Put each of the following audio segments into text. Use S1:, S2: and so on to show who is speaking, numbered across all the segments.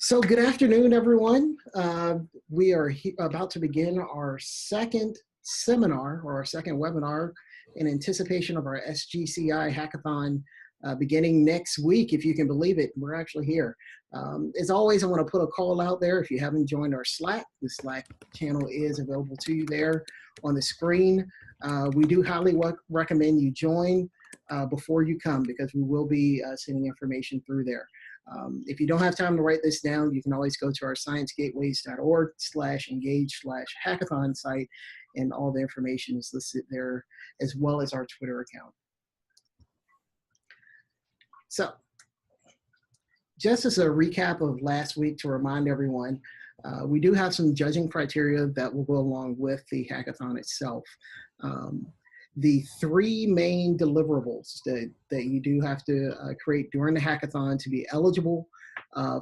S1: So good afternoon, everyone. We are about to begin our second seminar or our second webinar in anticipation of our SGCI Hackathon beginning next week, if you can believe it. We're actually here. As always, I want to put a call out there. If you haven't joined our Slack, the Slack channel is available to you there on the screen. We do highly recommend you join before you come, because we will be sending information through there. If you don't have time to write this down, you can always go to our sciencegateways.org/engage/hackathon site, and all the information is listed there, as well as our Twitter account. So, just as a recap of last week, to remind everyone, we do have some judging criteria that will go along with the hackathon itself. The three main deliverables that you do have to create during the hackathon to be eligible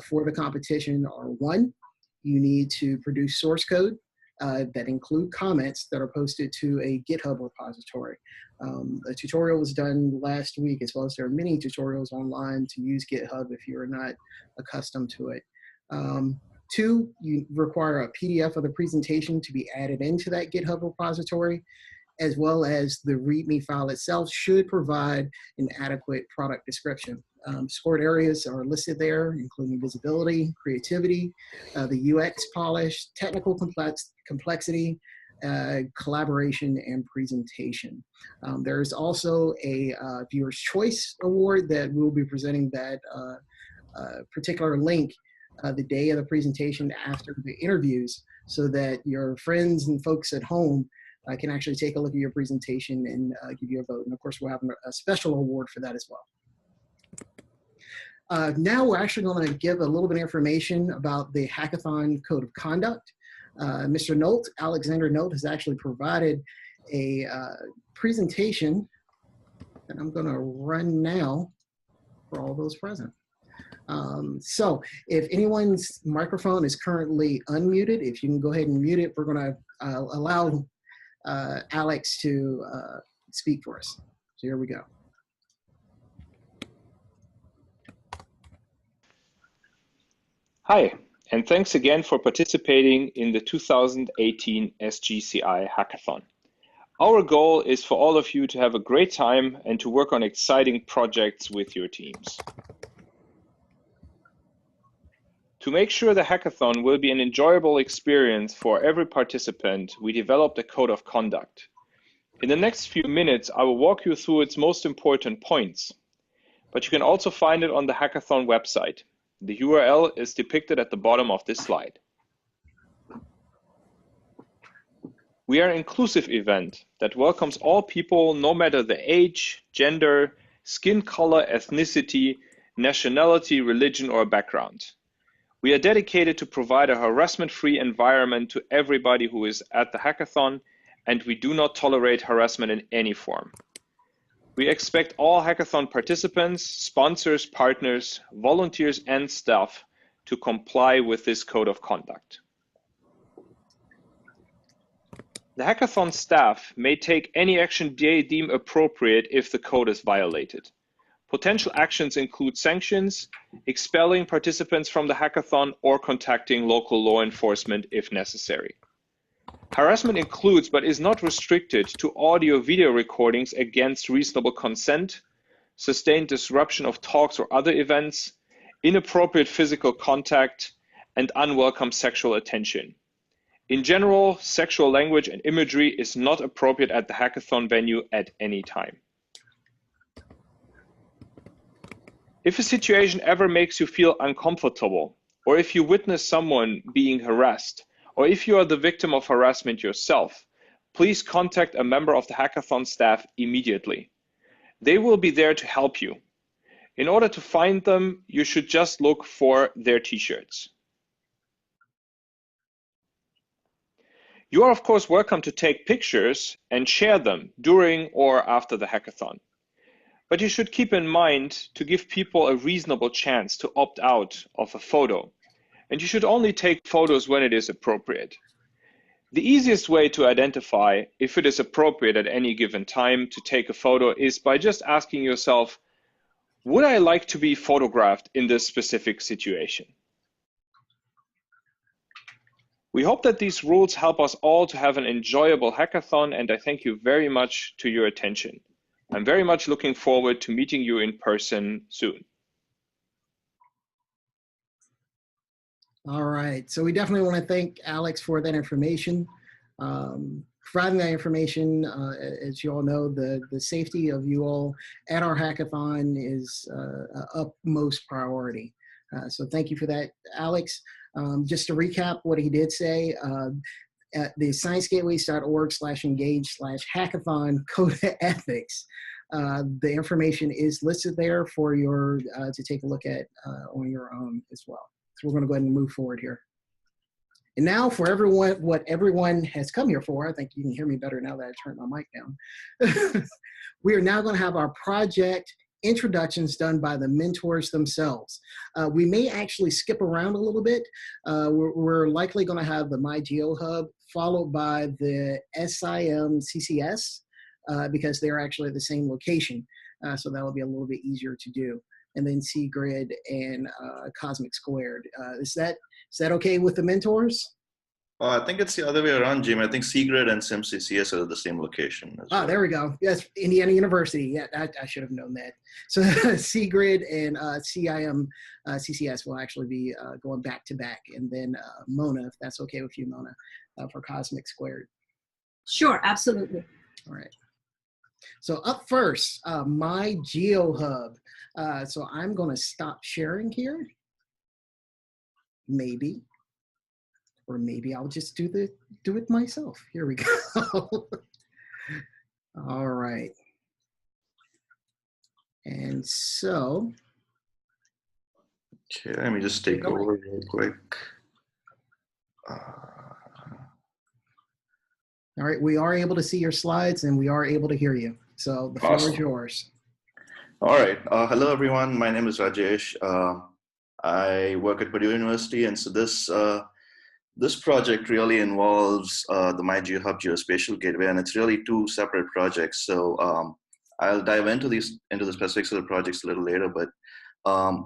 S1: for the competition are: one, you need to produce source code that include comments that are posted to a GitHub repository. A tutorial was done last week, as well as there are many tutorials online to use GitHub if you're not accustomed to it. Two, you require a PDF of the presentation to be added into that GitHub repository, as well as the README file itself should provide an adequate product description. Scored areas are listed there, including visibility, creativity, the UX polish, technical complexity, collaboration, and presentation. There is also a Viewer's Choice Award that we'll be presenting that particular link the day of the presentation after the interviews, so that your friends and folks at home can actually take a look at your presentation and give you a vote. And of course, we'll have a special award for that as well. Now we're actually going to give a little bit of information about the Hackathon Code of Conduct. Mr. Nolt, Alexander Nolt, has actually provided a presentation that I'm going to run now for all those present. So if anyone's microphone is currently unmuted, if you can go ahead and mute it, we're going to allow Alex to speak for us. So here we go.
S2: Hi, and thanks again for participating in the 2018 SGCI Hackathon. Our goal is for all of you to have a great time and to work on exciting projects with your teams. To make sure the hackathon will be an enjoyable experience for every participant, we developed a code of conduct. In the next few minutes, I will walk you through its most important points, but you can also find it on the hackathon website. The URL is depicted at the bottom of this slide. We are an inclusive event that welcomes all people, no matter the age, gender, skin color, ethnicity, nationality, religion, or background. We are dedicated to provide a harassment-free environment to everybody who is at the hackathon, and we do not tolerate harassment in any form. We expect all hackathon participants, sponsors, partners, volunteers, and staff to comply with this code of conduct. The hackathon staff may take any action they deem appropriate if the code is violated. Potential actions include sanctions, expelling participants from the hackathon, or contacting local law enforcement if necessary. Harassment includes, but is not restricted to, audio-video recordings against reasonable consent, sustained disruption of talks or other events, inappropriate physical contact, and unwelcome sexual attention. In general, sexual language and imagery is not appropriate at the hackathon venue at any time. If a situation ever makes you feel uncomfortable, or if you witness someone being harassed, or if you are the victim of harassment yourself, please contact a member of the hackathon staff immediately. They will be there to help you. In order to find them, you should just look for their t-shirts. You are of course welcome to take pictures and share them during or after the hackathon. But you should keep in mind to give people a reasonable chance to opt out of a photo. And you should only take photos when it is appropriate. The easiest way to identify if it is appropriate at any given time to take a photo is by just asking yourself, would I like to be photographed in this specific situation? We hope that these rules help us all to have an enjoyable hackathon, and I thank you very much to your attention. I'm very much looking forward to meeting you in person soon.
S1: All right, so we definitely want to thank Alex for that information. Providing that information, as you all know, the safety of you all at our hackathon is utmost priority. So thank you for that, Alex. Just to recap what he did say, at the sciencegateways.org/engage/hackathon code of ethics, the information is listed there for your to take a look at on your own as well. So we're going to go ahead and move forward here. And now for everyone, what everyone has come here for, I think you can hear me better now that I turned my mic down. We are now going to have our project introductions done by the mentors themselves. We may actually skip around a little bit. We're likely going to have the MyGeoHub followed by the SimCCS because they're actually at the same location. So that will be a little bit easier to do. And then CGrid and COSMIC2. Is that okay with the mentors?
S3: I think it's the other way around, Jim. I think CGrid and SimCCS are at the same location.
S1: Well. There we go. Yes, Indiana University. Yeah, I should have known that. So CGrid and CCS will actually be going back to back. And then Mona, if that's okay with you, Mona, for COSMIC2.
S4: Sure, absolutely.
S1: All right. So up first, MyGeoHub. So I'm going to stop sharing here. Maybe. Or maybe I'll just do it myself. Here we go. All right. And so.
S3: Okay, let me just take over real quick.
S1: All right, we are able to see your slides and we are able to hear you. So the floor is yours.
S3: All right. Hello, everyone. My name is Rajesh. I work at Purdue University, and so this project really involves the MyGeoHub Geospatial Gateway, and it's really two separate projects. So I'll dive into the specifics of the projects a little later, but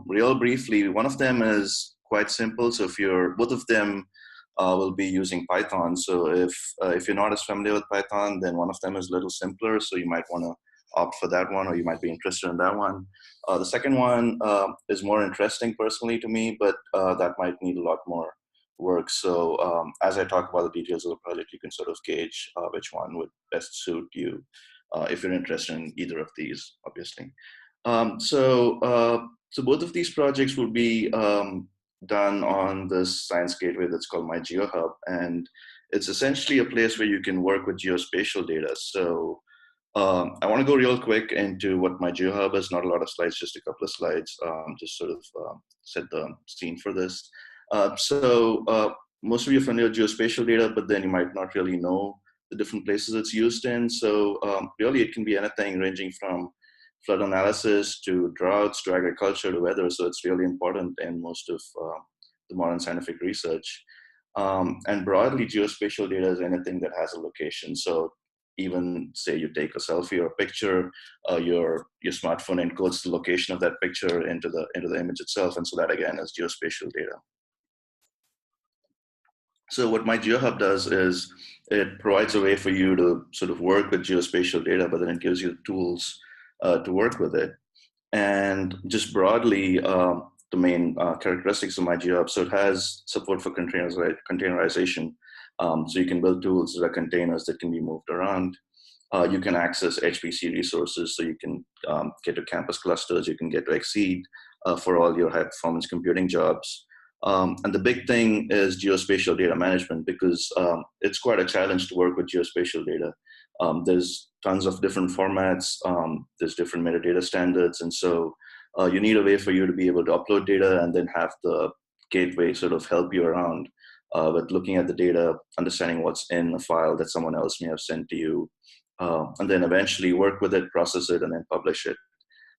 S3: real briefly, one of them is quite simple. So both of them will be using Python. So if you're not as familiar with Python, then one of them is a little simpler. So you might want to opt for that one, or you might be interested in that one. The second one is more interesting personally to me, but that might need a lot more work. So as I talk about the details of the project, you can sort of gauge which one would best suit you if you're interested in either of these, obviously. So both of these projects will be done on this science gateway that's called MyGeoHub, and it's essentially a place where you can work with geospatial data. So I want to go real quick into what MyGeoHub is. Not a lot of slides, just a couple of slides, just sort of set the scene for this. So most of you are familiar with geospatial data, but then you might not really know the different places it's used in. So really it can be anything ranging from flood analysis to droughts to agriculture to weather. So it's really important in most of the modern scientific research. And broadly, geospatial data is anything that has a location. So even say you take a selfie or a picture, your smartphone encodes the location of that picture into the image itself. And so that again is geospatial data. So what MyGeoHub does is it provides a way for you to sort of work with geospatial data, but then it gives you the tools to work with it. And just broadly, the main characteristics of MyGeoHub, so it has support for containerization. So you can build tools that are containers that can be moved around. You can access HPC resources, so you can get to campus clusters, you can get to Exceed for all your high performance computing jobs. And the big thing is geospatial data management, because it's quite a challenge to work with geospatial data. There's tons of different formats, there's different metadata standards, and so you need a way for you to be able to upload data and then have the gateway sort of help you around with looking at the data, understanding what's in a file that someone else may have sent to you, and then eventually work with it, process it, and then publish it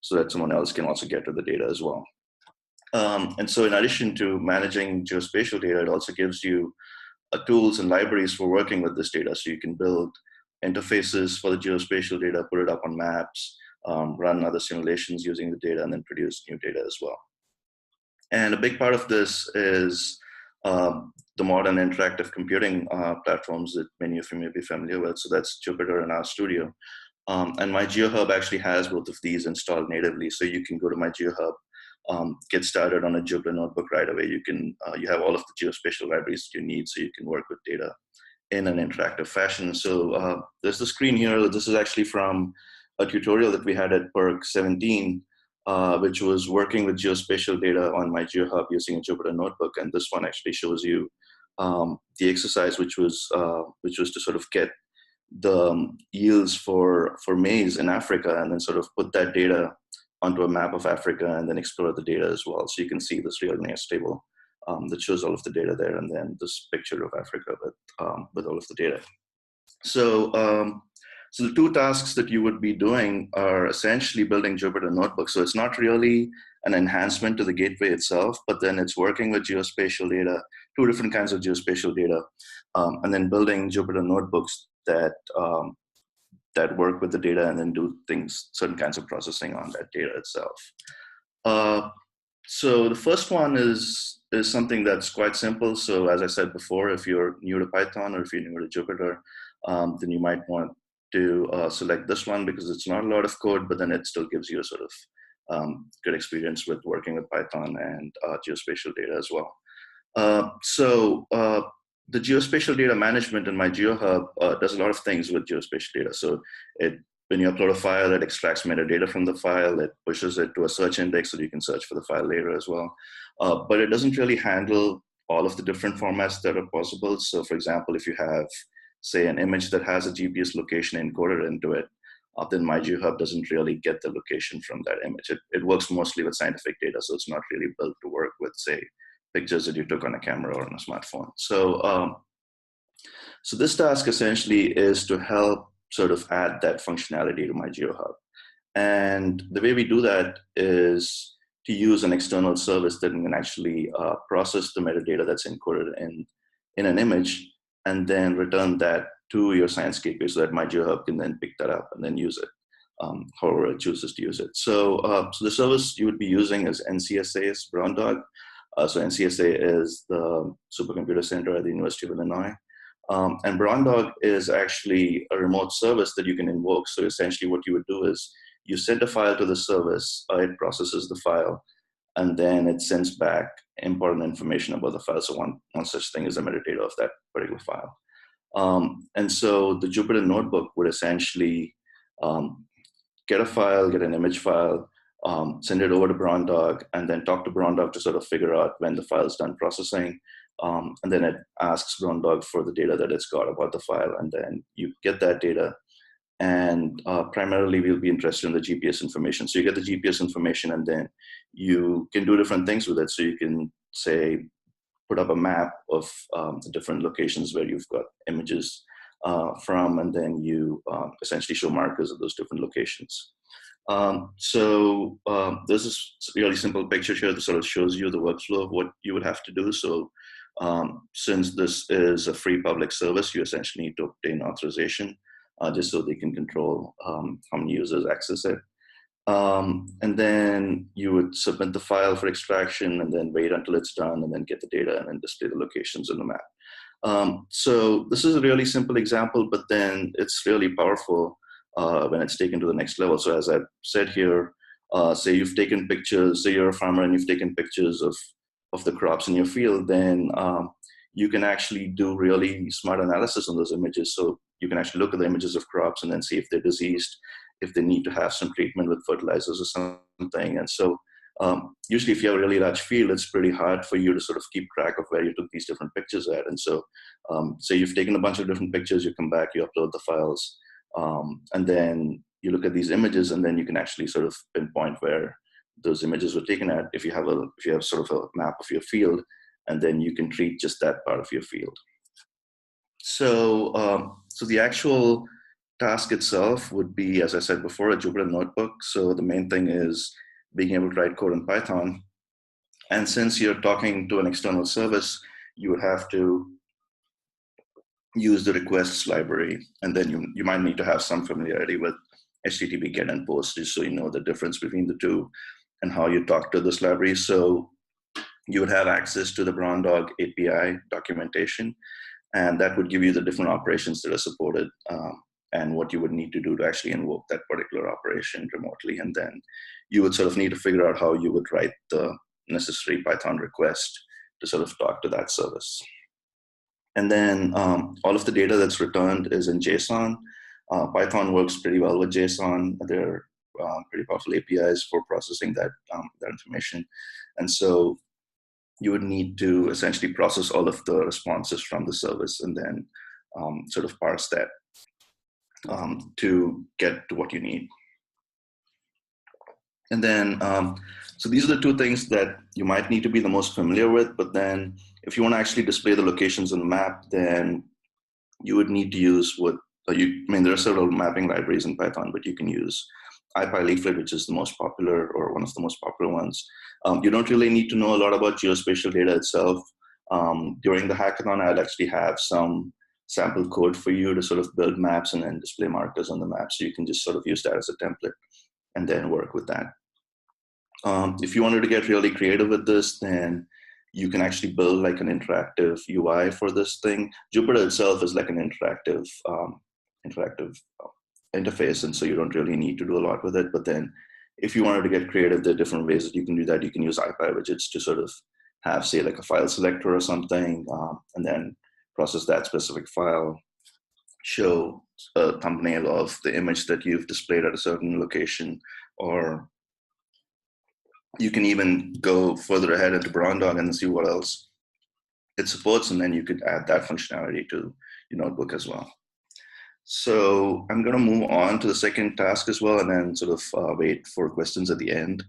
S3: so that someone else can also get to the data as well. And so in addition to managing geospatial data, it also gives you tools and libraries for working with this data. So you can build interfaces for the geospatial data, put it up on maps, run other simulations using the data, and then produce new data as well. And a big part of this is the modern interactive computing platforms that many of you may be familiar with. So that's Jupyter and RStudio. And my GeoHub actually has both of these installed natively. So you can go to my GeoHub, get started on a Jupyter notebook right away. You can you have all of the geospatial libraries that you need, so you can work with data in an interactive fashion. So there's the screen here. This is actually from a tutorial that we had at PEARC18, which was working with geospatial data on my GeoHub using a Jupyter notebook. And this one actually shows you the exercise, which was to sort of get the yields for maize in Africa, and then sort of put that data onto a map of Africa, and then explore the data as well. So you can see this really nice table that shows all of the data there, and then this picture of Africa with all of the data. So, so the two tasks that you would be doing are essentially building Jupyter notebooks. So it's not really an enhancement to the gateway itself, but then it's working with geospatial data, two different kinds of geospatial data, and then building Jupyter notebooks that that work with the data and then do things, certain kinds of processing on that data itself. So the first one is something that's quite simple. So as I said before, if you're new to Python or if you're new to Jupyter, then you might want to select this one because it's not a lot of code, but then it still gives you a sort of good experience with working with Python and geospatial data as well. The geospatial data management in my GeoHub does a lot of things with geospatial data. So when you upload a file, it extracts metadata from the file, it pushes it to a search index so you can search for the file later as well. But it doesn't really handle all of the different formats that are possible. So for example, if you have, say, an image that has a GPS location encoded into it, then my GeoHub doesn't really get the location from that image. It works mostly with scientific data, so it's not really built to work with, say, pictures that you took on a camera or on a smartphone. So, so this task essentially is to help sort of add that functionality to my GeoHub. And the way we do that is to use an external service that can actually process the metadata that's encoded in an image and then return that to your Science Gateway so that my GeoHub can then pick that up and then use it however it chooses to use it. So, so the service you would be using is NCSA's Brown Dog. So NCSA is the Supercomputer Center at the University of Illinois. And Brown Dog is actually a remote service that you can invoke. So essentially what you would do is you send a file to the service, it processes the file, and then it sends back important information about the file. So one such thing is the metadata of that particular file. And so the Jupyter notebook would essentially get a file, get an image file, send it over to Brown Dog, and then talk to Brown Dog to sort of figure out when the file is done processing. And then it asks Brown Dog for the data that it's got about the file, and then you get that data. And primarily, we'll be interested in the GPS information. So you get the GPS information, and then you can do different things with it. So you can, say, put up a map of the different locations where you've got images from, and then you essentially show markers of those different locations. So there's this really simple picture here that sort of shows you the workflow of what you would have to do. So since this is a free public service, you essentially need to obtain authorization just so they can control how many users access it. And then you would submit the file for extraction and then wait until it's done and then get the data and then display the locations in the map. So this is a really simple example, but then it's really powerful when it's taken to the next level. So as I said here, say you've taken pictures, say you're a farmer and you've taken pictures of the crops in your field, then you can actually do really smart analysis on those images. So you can actually look at the images of crops and then see if they're diseased, if they need to have some treatment with fertilizers or something. And so usually if you have a really large field, it's pretty hard for you to sort of keep track of where you took these different pictures at. And so say you've taken a bunch of different pictures, you come back, you upload the files, and then you look at these images, and then you can actually sort of pinpoint where those images were taken at if you have sort of a map of your field, and then you can treat just that part of your field. So, so the actual task itself would be, as I said before, a Jupyter notebook. So the main thing is being able to write code in Python. And since you're talking to an external service, you would have to use the requests library. And then you might need to have some familiarity with HTTP GET and POST, just so you know the difference between the two and how you talk to this library. So you would have access to the Brown Dog API documentation, and that would give you the different operations that are supported and what you would need to do to actually invoke that particular operation remotely. And then you would sort of need to figure out how you would write the necessary Python request to sort of talk to that service. And then all of the data that's returned is in JSON. Python works pretty well with JSON. There are pretty powerful APIs for processing that information. And so you would need to essentially process all of the responses from the service and then sort of parse that to get to what you need. And then, so these are the two things that you might need to be the most familiar with, but then if you want to actually display the locations on the map, then you would need to use there are several mapping libraries in Python, but you can use IPyLeaflet, which is the most popular or one of the most popular ones. You don't really need to know a lot about geospatial data itself. During the hackathon, I'll actually have some sample code for you to sort of build maps and then display markers on the map. So you can just sort of use that as a template and then work with that. If you wanted to get really creative with this, then you can actually build like an interactive UI for this thing. Jupyter itself is like an interactive interface, and so you don't really need to do a lot with it. But then if you wanted to get creative, there are different ways that you can do that. You can use IPy widgets to sort of have, say, like a file selector or something, and then process that specific file, show a thumbnail of the image that you've displayed at a certain location, or you can even go further ahead into Brown Dog and see what else it supports, and then you could add that functionality to your notebook as well. So I'm going to move on to the second task as well, and then sort of wait for questions at the end.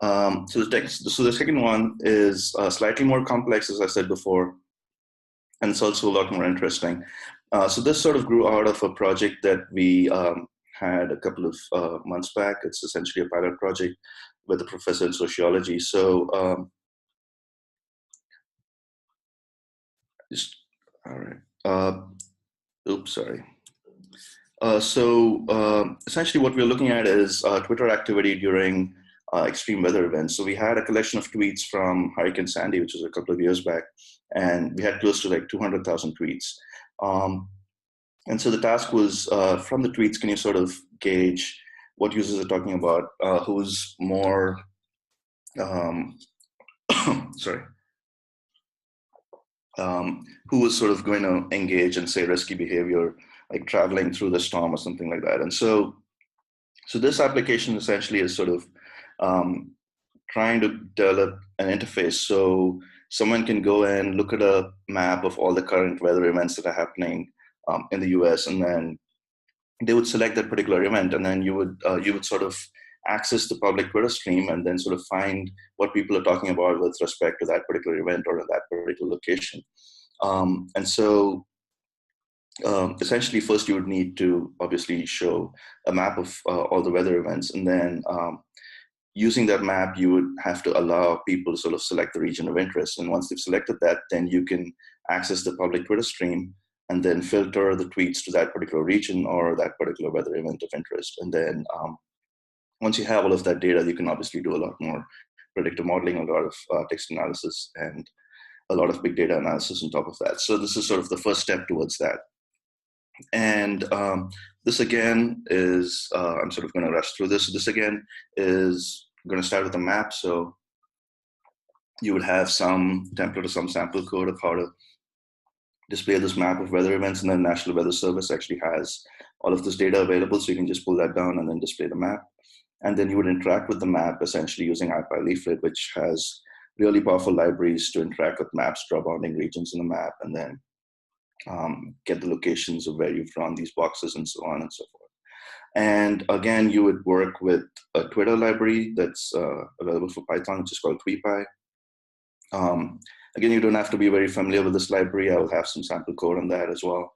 S3: So the second one is slightly more complex, as I said before, and it's also a lot more interesting. So this sort of grew out of a project that we had a couple of months back. It's essentially a pilot project with a professor in sociology. So all right. Oops, sorry. Essentially what we're looking at is Twitter activity during extreme weather events. So we had a collection of tweets from Hurricane Sandy, which was a couple of years back, and we had close to like 200,000 tweets. And so the task was, from the tweets, can you sort of gauge what users are talking about, who's more, sorry, who was sort of going to engage in, say, risky behavior, like traveling through the storm or something like that. And so this application essentially is sort of trying to develop an interface so someone can go and look at a map of all the current weather events that are happening in the US, and then they would select that particular event, and then you would sort of access the public Twitter stream and then sort of find what people are talking about with respect to that particular event or that particular location. And so essentially, first you would need to obviously show a map of all the weather events, and then using that map, you would have to allow people to sort of select the region of interest. And once they've selected that, then you can access the public Twitter stream and then filter the tweets to that particular region or that particular weather event of interest. And then once you have all of that data, you can obviously do a lot more predictive modeling, a lot of text analysis, and a lot of big data analysis on top of that. So this is sort of the first step towards that. And this again is, I'm sort of going to rush through this. So this again is going to start with a map. So you would have some template or some sample code of how to display this map of weather events, and then National Weather Service actually has all of this data available, so you can just pull that down and then display the map. And then you would interact with the map essentially using IPyLeaflet, which has really powerful libraries to interact with maps, draw bounding regions in the map, and then get the locations of where you've drawn these boxes and so on and so forth. And again, you would work with a Twitter library that's available for Python, which is called TweePy. Again, you don't have to be very familiar with this library. I will have some sample code on that as well.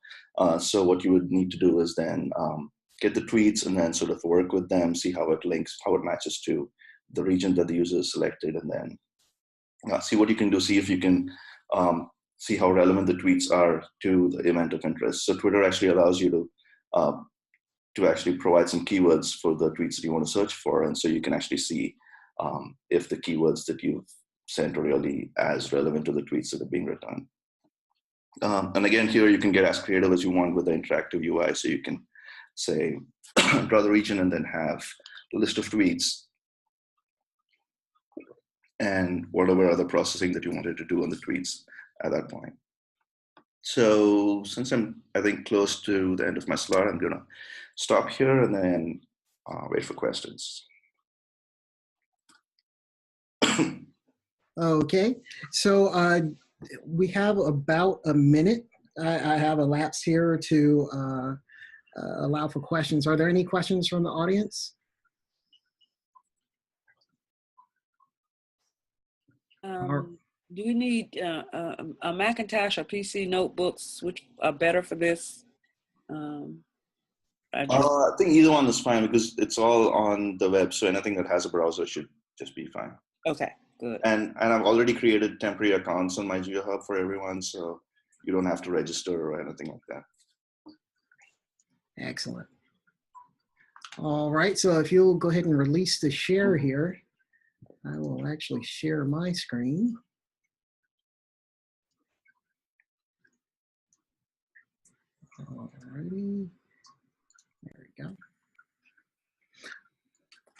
S3: So what you would need to do is then get the tweets and then sort of work with them, see how it links, how it matches to the region that the user has selected, and then see what you can do, see if you can see how relevant the tweets are to the event of interest. So Twitter actually allows you to actually provide some keywords for the tweets that you want to search for. And so you can actually see if the keywords that you've sent are really as relevant to the tweets that are being written. And again, here you can get as creative as you want with the interactive UI. So you can say, draw the region and then have a list of tweets and whatever other processing that you wanted to do on the tweets at that point. So since I'm, I think, close to the end of my slide, I'm gonna stop here and then wait for questions.
S1: Okay, so we have about a minute. I have elapsed here to allow for questions. Are there any questions from the audience?
S5: Do you need a Macintosh or PC notebooks, which are better for this?
S3: I think either one is fine because it's all on the web, so anything that has a browser should just be fine.
S5: Okay, good.
S3: And I've already created temporary accounts on my GeoHub for everyone, so you don't have to register or anything like that.
S1: Excellent. All right, so if you'll go ahead and release the share here, I will actually share my screen. Alrighty, there we go.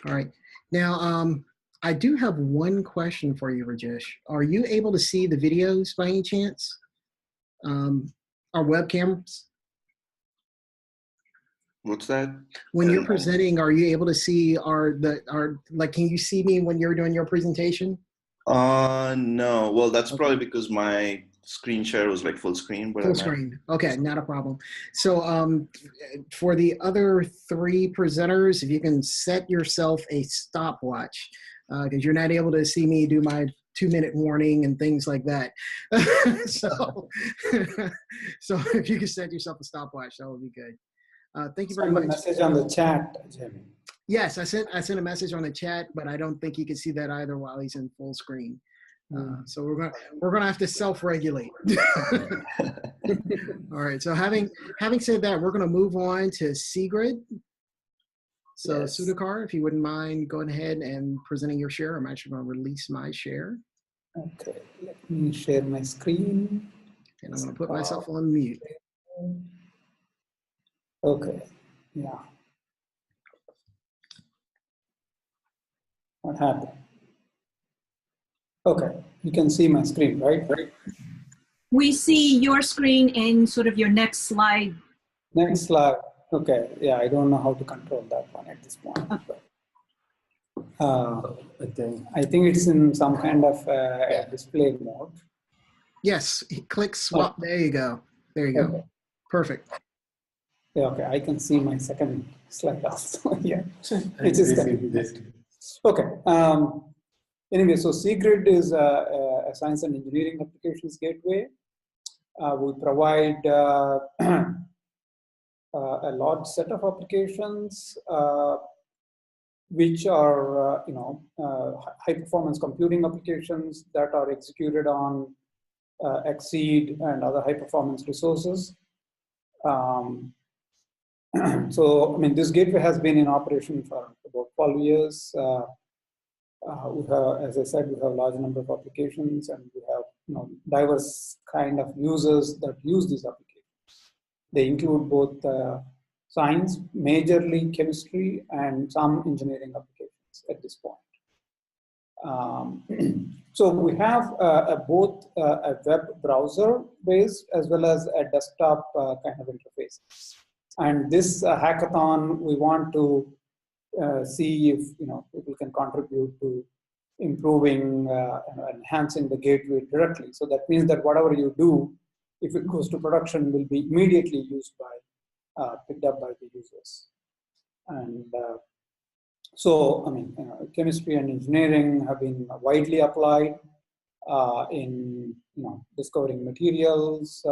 S1: All right, now I do have one question for you, Rajesh. Are you able to see the videos by any chance? Our webcams?
S3: What's that?
S1: When you're presenting, are you able to see like, can you see me when you're doing your presentation?
S3: No, well, that's
S1: Okay.
S3: probably because my screen share was like full screen. But
S1: Full screen, okay, not a problem. So for the other three presenters, if you can set yourself a stopwatch, because you're not able to see me do my 2-minute warning and things like that. So if you can set yourself a stopwatch, that would be good. Thank you very much.
S6: Message on the chat, Jimmy.
S1: Yes, I sent a message on the chat, but I don't think you can see that either while he's in full screen. So we're gonna have to self-regulate. All right. So having said that, we're gonna move on to Sigrid. So
S6: Yes.
S1: Sudhakar, if you wouldn't mind going ahead and presenting your share, I'm actually gonna release my share.
S6: Okay, let me share my screen.
S1: And I'm gonna put myself on mute.
S6: Okay, yeah. What happened? Okay, you can see my screen, right?
S4: We see your screen in sort of your next slide.
S6: Next slide. Okay, yeah, I don't know how to control that one at this point. I think it's in some kind of display mode.
S1: Yes, click swap. There you go. There you go.
S6: Okay.
S1: Perfect.
S6: Yeah, okay, I can see my second slide also. Yeah, which is okay. Anyway, so Sigrid is a science and engineering applications gateway. We provide a large set of applications which are, high performance computing applications that are executed on Exceed and other high performance resources. So, I mean, this gateway has been in operation for about 12 years. We have, as I said, we have a large number of applications, and we have diverse kind of users that use these applications. They include both science, majorly chemistry, and some engineering applications at this point. So we have both a web browser based as well as a desktop kind of interface. And this hackathon, we want to see if people can contribute to improving enhancing the gateway directly. So that means that whatever you do, if it goes to production, will be immediately used by picked up by the users. And so, I mean, chemistry and engineering have been widely applied in discovering materials,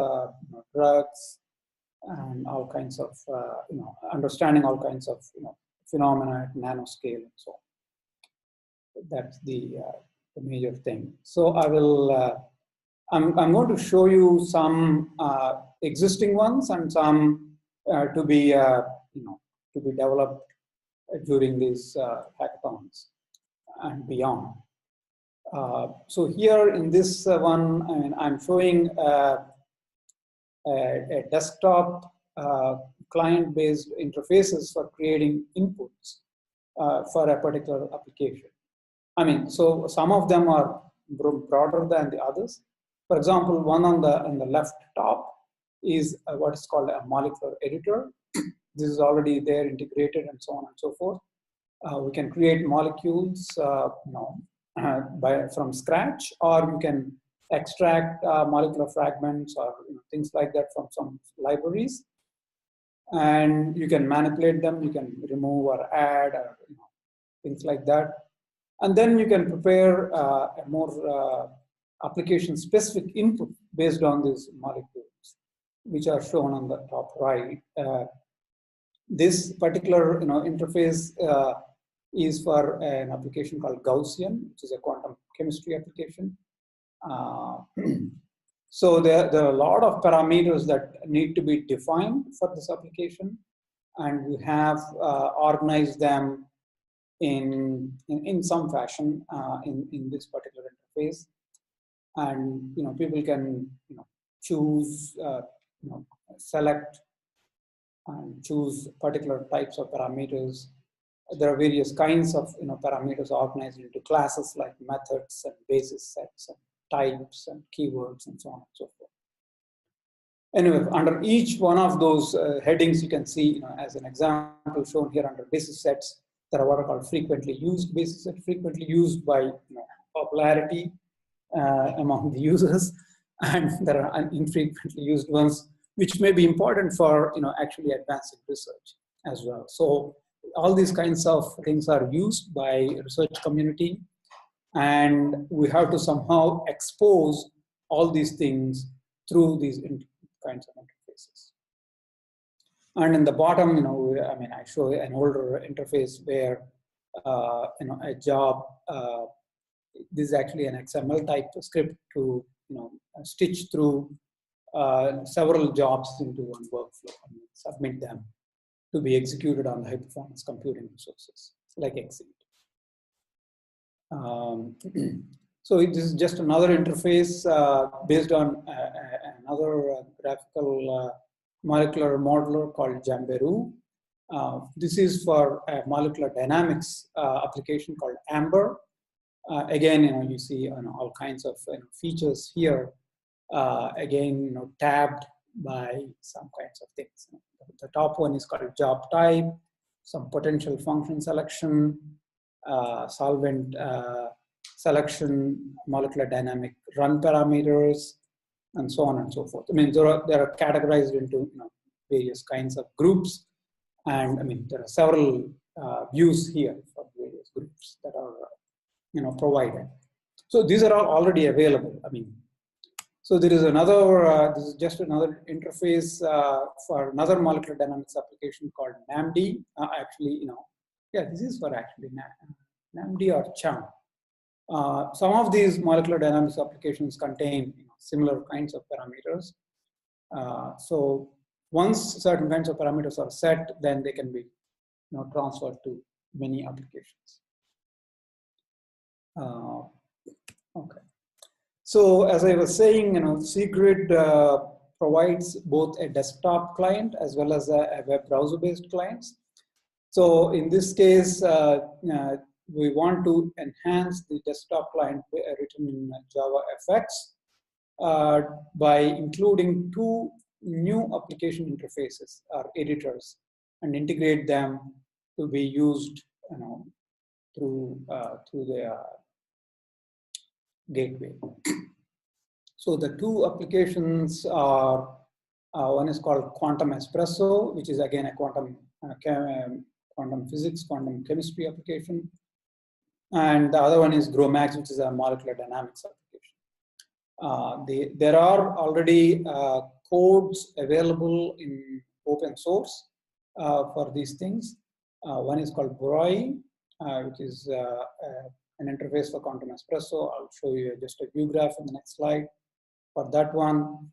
S6: drugs, and all kinds of understanding all kinds of phenomena at nanoscale and so on. That's the major thing. So I will. I'm going to show you some existing ones and some to be developed during these hackathons and beyond. So here in this one, I mean, I'm showing a desktop client-based interfaces for creating inputs for a particular application. I mean, so some of them are broader than the others. For example, one on the left top is what is called a molecular editor. This is already there integrated and so on and so forth. We can create molecules from scratch, or you can extract molecular fragments or things like that from some libraries, and you can manipulate them. You can remove or add or things like that, and then you can prepare a more application-specific input based on these molecules, which are shown on the top right. This particular interface is for an application called Gaussian, which is a quantum chemistry application. So there are a lot of parameters that need to be defined for this application, and we have organized them in some fashion in this particular interface. And people can choose, select and choose particular types of parameters. There are various kinds of parameters organized into classes like methods and basis sets and types and keywords and so on and so forth. Anyway, under each one of those headings, you can see, as an example shown here under basis sets, there are what are called frequently used basis sets, frequently used by popularity among the users, and there are infrequently used ones, which may be important for actually advancing research as well. So all these kinds of things are used by research community, and we have to somehow expose all these things through these kinds of interfaces. And in the bottom, I mean, I show an older interface where a job. This is actually an XML type script to stitch through several jobs into one workflow and submit them to be executed on the high performance computing resources like Exceed. So this is just another interface based on another graphical molecular modeler called Jamberu. This is for a molecular dynamics application called Amber. Again, you see all kinds of features here. Again, tabbed by some kinds of things. The top one is called job type, some potential function selection, solvent selection, molecular dynamic run parameters, and so on and so forth. I mean, they are categorized into various kinds of groups, and I mean there are several views here for various groups that are provided. So these are all already available. I mean, so there is another. This is just another interface for another molecular dynamics application called NAMD. Actually, yeah, this is for actually NAMD or CHAM. Some of these molecular dynamics applications contain similar kinds of parameters. So once certain kinds of parameters are set, then they can be transferred to many applications. Okay. So as I was saying, CGrid provides both a desktop client as well as a web browser-based clients. So in this case, we want to enhance the desktop client written in JavaFX by including two new application interfaces or editors and integrate them to be used through the gateway. So the two applications are, one is called Quantum Espresso, which is again a quantum physics, quantum chemistry application. And the other one is GROMACS, which is a molecular dynamics application. There are already codes available in open source for these things. One is called Broi, which is an interface for Quantum Espresso. I'll show you just a view graph in the next slide for that one.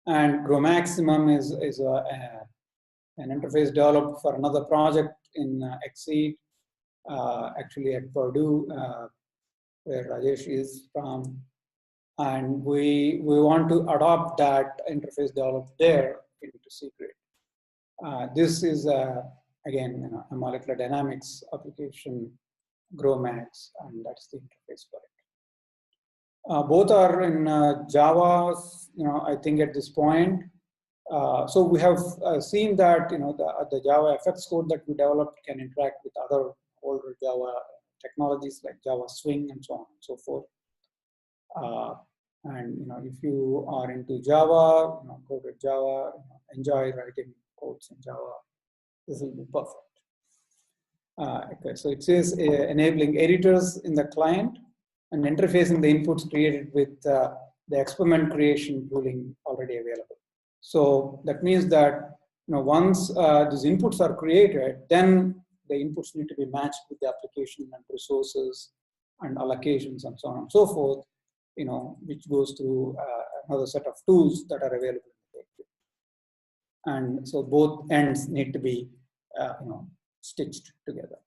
S6: And GROMAXimum is an interface developed for another project in Exceed, actually at Purdue. where Rajesh is from. And we want to adopt that interface developed there into C-grade. This is, again, a molecular dynamics application, GROMAX, and that's the interface for it. Both are in Java, I think at this point. So we have seen that, the Java FX code that we developed can interact with other older Java technologies like Java Swing and so on and so forth. And if you are into Java, go to Java, enjoy writing codes in Java. This will be perfect. Okay, so it says enabling editors in the client and interfacing the inputs created with the experiment creation tooling already available. So that means that once these inputs are created, then the inputs need to be matched with the application and resources and allocations and so on and so forth, which goes through another set of tools that are available. And so both ends need to be stitched together.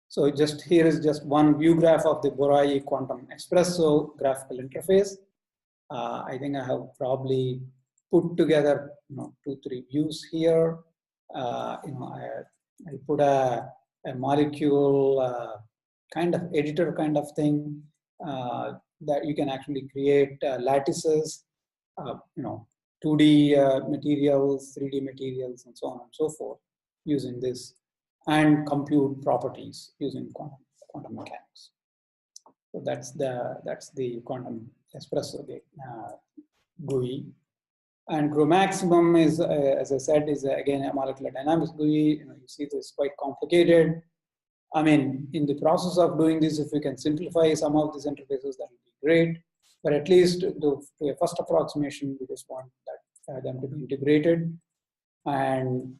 S6: So here is just one view graph of the Borai Quantum Espresso graphical interface. I think I have probably put together 2-3 views here. I put a molecule kind of editor kind of thing that you can actually create lattices, 2D materials, 3D materials, and so on and so forth using this, and compute properties using quantum mechanics. So that's the Quantum Espresso GUI. And GROMAXimum is, as I said, is again a molecular dynamics GUI. You see this is quite complicated. I mean, in the process of doing this, if we can simplify some of these interfaces, that would be great. But at least to a first approximation, we just want them to be integrated and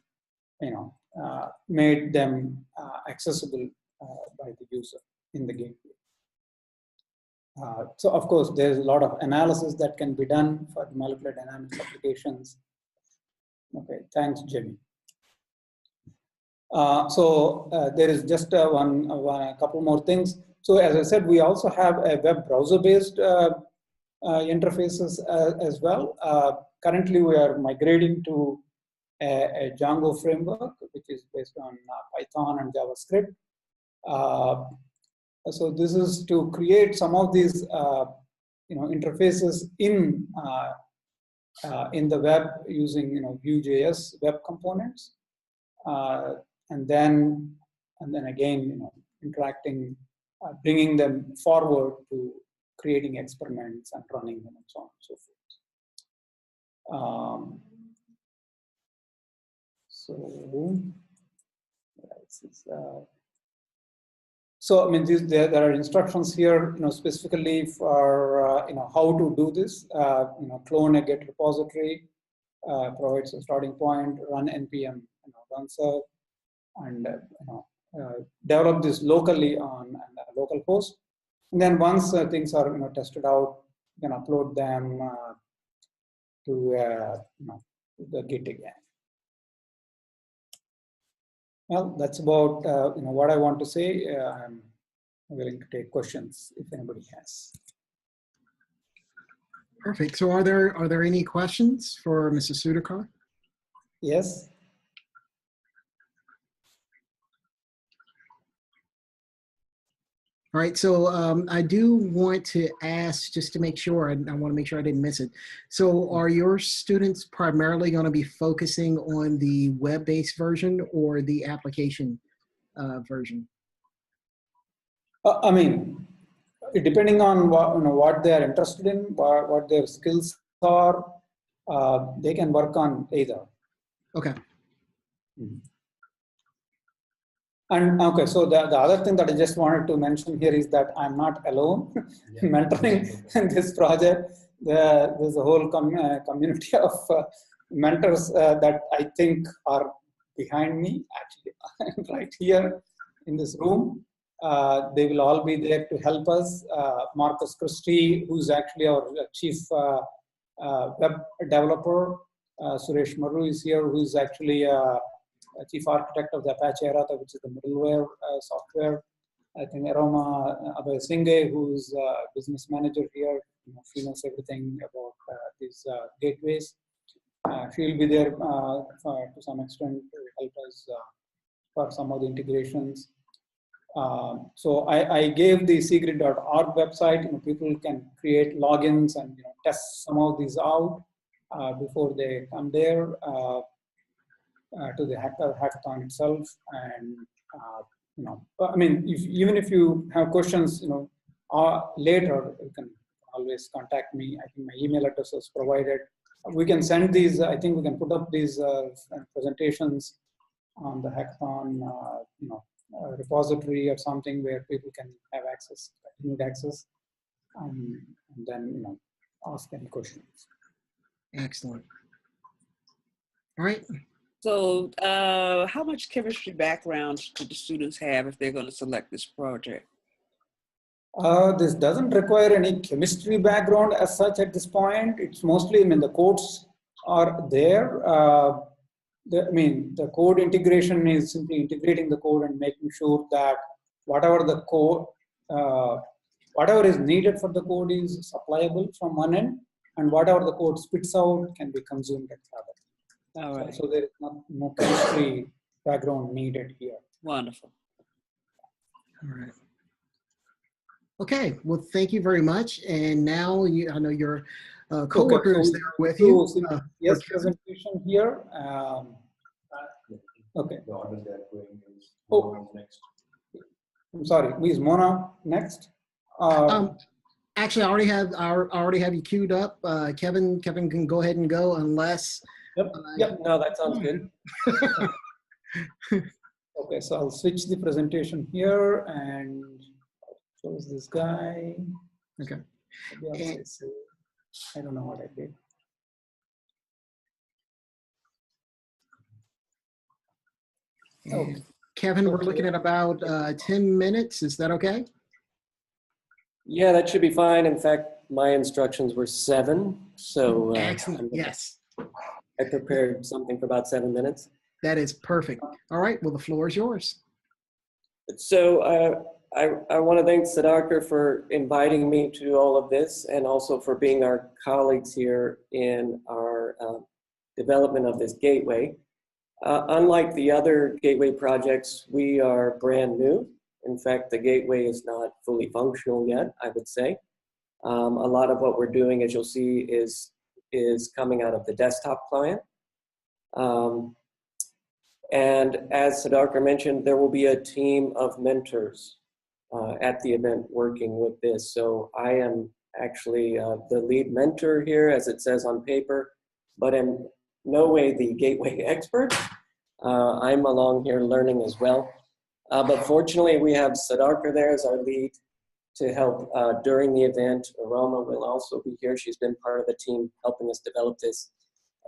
S6: made them accessible by the user in the gateway. So of course, there's a lot of analysis that can be done for the molecular dynamics applications. Okay, thanks, Jimmy. There is just a couple more things. So as I said, we also have a web browser-based interfaces as well. Currently, we are migrating to a Django framework, which is based on Python and JavaScript. So this is to create some of these interfaces in the web using Vue.js web components, and then again interacting, bringing them forward to creating experiments and running them and so on and so forth. So I mean, there are instructions here, specifically for how to do this. Clone a Git repository, provides a starting point, run npm runserve, and develop this locally on a local host. And then once things are tested out, you can upload them to the Git again. Well, that's about what I want to say. I'm willing to take questions if anybody has.
S1: Perfect. So are there any questions for Mrs. Sudhakar?
S6: Yes.
S1: All right, so I do want to ask, just to make sure, I want to make sure I didn't miss it. So are your students primarily going to be focusing on the web-based version or the application version?
S6: I mean, depending on what they are interested in, what their skills are, they can work on either. Okay. Mm-hmm. And okay, so the other thing that I just wanted to mention here is that I'm not alone mentoring this project. There's a whole community of mentors that I think are behind me, actually, right here in this room. They will all be there to help us. Marcus Christie, who's actually our chief web developer. Suresh Maru is here, who is actually chief architect of the Apache Arata, which is the middleware software. I think Aroma Abhay Singh, who's business manager here, she knows everything about these gateways. She'll be there to some extent to help us for some of the integrations. So I gave the cgrid.org website. People can create logins and test some of these out before they come there to the hackathon itself. And I mean, even if you have questions, later, you can always contact me. I think my email address is provided. We can send these. I think we can put up these presentations on the hackathon, repository or something where people can have access, need access, and then ask any questions.
S1: Excellent. All right.
S5: So how much chemistry background should the students have if they're going to select this project?
S6: This doesn't require any chemistry background as such at this point. It's mostly, I mean, the codes are there. The code integration is simply integrating the code and making sure that whatever the code, whatever is needed for the code is supplyable from one end, and whatever the code spits out can be consumed at the other.
S5: All right.
S6: So there is no chemistry background needed here.
S5: Wonderful.
S1: All right. Okay, well, thank you very much. And now I know your co-worker is there with you.
S6: Yes, presentation here. Okay. Oh, I'm sorry. Is Mona next?
S1: Actually, I already have you queued up. Kevin can go ahead and go unless.
S7: Yep. No, that sounds good.
S6: Okay, so I'll switch the presentation here and shows this guy.
S1: Okay.
S6: I don't know what I did.
S1: Okay. Kevin, we're looking at about 10 minutes. Is that okay?
S7: Yeah, that should be fine. In fact, my instructions were 7. So
S1: excellent. Yes.
S7: I prepared something for about 7 minutes.
S1: That is perfect. All right. Well, the floor is yours.
S7: So I want to thank Sudhakar for inviting me to all of this, and also for being our colleagues here in our development of this gateway. Unlike the other gateway projects, we are brand new. In fact, the gateway is not fully functional yet, I would say. A lot of what we're doing, as you'll see, is coming out of the desktop client. And as Sudhakar mentioned, there will be a team of mentors at the event working with this. So I am actually the lead mentor here, as it says on paper, but in no way the gateway expert. I'm along here learning as well. But fortunately, we have Sudhakar there as our lead to help during the event. Aroma will also be here. She's been part of the team helping us develop this.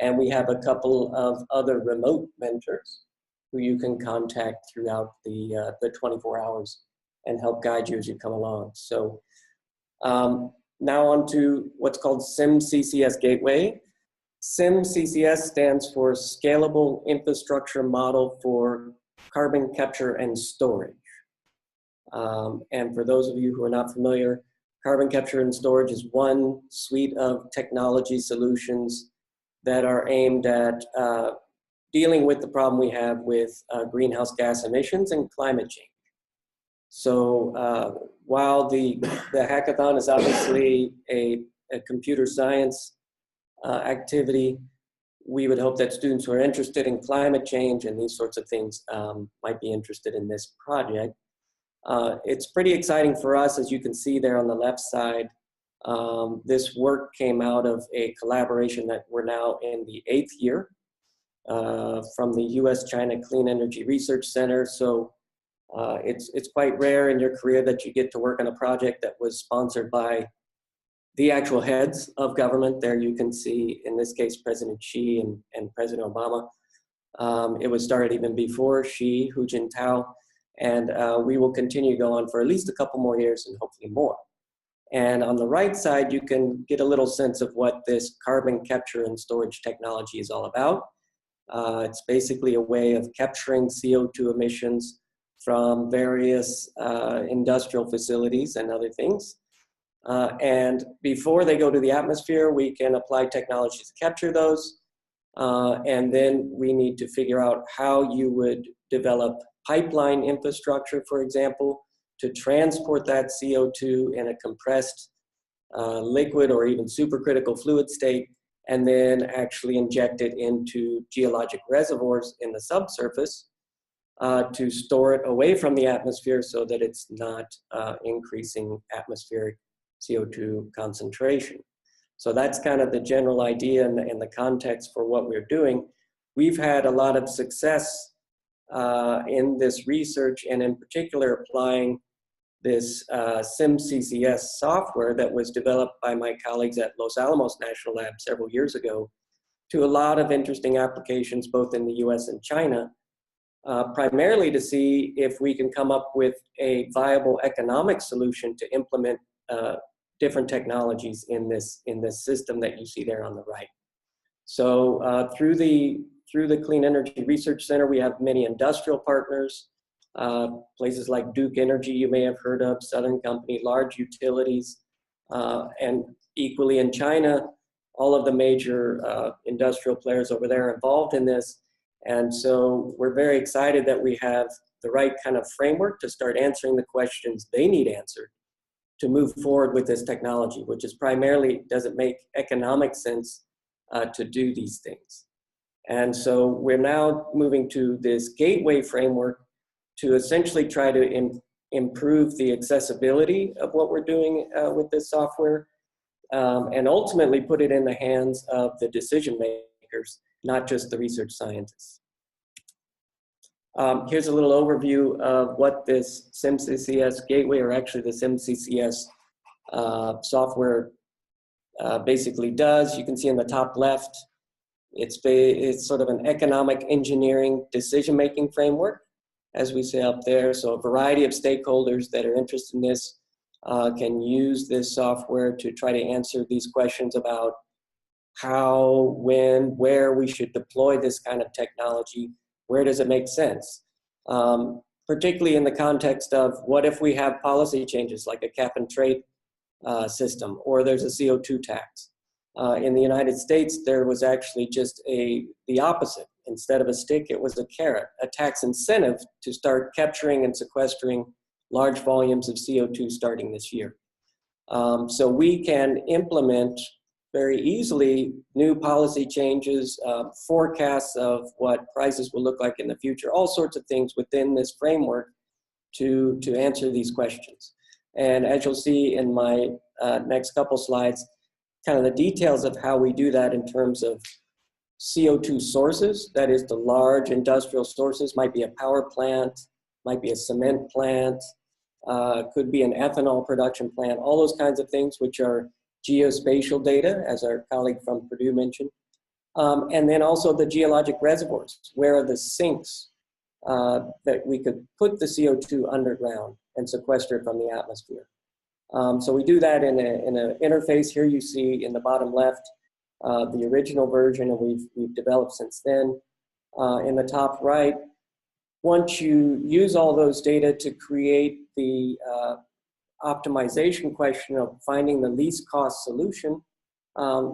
S7: And we have a couple of other remote mentors who you can contact throughout the 24 hours and help guide you as you come along. So now on to what's called SimCCS Gateway. SimCCS stands for Scalable Infrastructure Model for Carbon Capture and Storage. And for those of you who are not familiar, carbon capture and storage is one suite of technology solutions that are aimed at dealing with the problem we have with greenhouse gas emissions and climate change. So while the hackathon is obviously a computer science activity, we would hope that students who are interested in climate change and these sorts of things might be interested in this project. It's pretty exciting for us, as you can see there on the left side. This work came out of a collaboration that we're now in the 8th year from the US-China Clean Energy Research Center. So it's quite rare in your career that you get to work on a project that was sponsored by the actual heads of government. There you can see, in this case, President Xi and President Obama. It was started even before Xi, Hu Jintao, and we will continue to go on for at least a couple more years and hopefully more. And on the right side, you can get a little sense of what this carbon capture and storage technology is all about. It's basically a way of capturing CO2 emissions from various industrial facilities and other things. And before they go to the atmosphere, we can apply technologies to capture those. And then we need to figure out how you would develop pipeline infrastructure, for example, to transport that CO2 in a compressed liquid or even supercritical fluid state, and then actually inject it into geologic reservoirs in the subsurface to store it away from the atmosphere so that it's not increasing atmospheric CO2 concentration. So that's kind of the general idea and the context for what we're doing. We've had a lot of success in this research, and in particular applying this SimCCS software that was developed by my colleagues at Los Alamos National Lab several years ago to a lot of interesting applications both in the US and China, primarily to see if we can come up with a viable economic solution to implement different technologies in this system that you see there on the right. So through the Clean Energy Research Center, we have many industrial partners, places like Duke Energy you may have heard of, Southern Company, large utilities, and equally in China, all of the major industrial players over there are involved in this. And so we're very excited that we have the right kind of framework to start answering the questions they need answered to move forward with this technology, which is primarily, does it make economic sense to do these things? And so we're now moving to this gateway framework to essentially try to improve the accessibility of what we're doing with this software, and ultimately put it in the hands of the decision makers, not just the research scientists. Here's a little overview of what this SimCCS Gateway, or actually the SimCCS software basically does. You can see in the top left, it's sort of an economic engineering decision-making framework, as we say up there. So a variety of stakeholders that are interested in this can use this software to try to answer these questions about how, when, where we should deploy this kind of technology. Where does it make sense? Particularly in the context of what if we have policy changes like a cap and trade system, or there's a CO2 tax. In the United States, there was actually just the opposite. Instead of a stick, it was a carrot, a tax incentive to start capturing and sequestering large volumes of CO2 starting this year. So we can implement very easily new policy changes, forecasts of what prices will look like in the future, all sorts of things within this framework to answer these questions. And as you'll see in my next couple slides, kind of the details of how we do that in terms of CO2 sources, that is the large industrial sources, might be a power plant, might be a cement plant, could be an ethanol production plant, all those kinds of things which are geospatial data, as our colleague from Purdue mentioned. And then also the geologic reservoirs, where are the sinks that we could put the CO2 underground and sequester it from the atmosphere. So we do that in an interface. Here you see in the bottom left, the original version, and we've developed since then. In the top right, once you use all those data to create the optimization question of finding the least cost solution,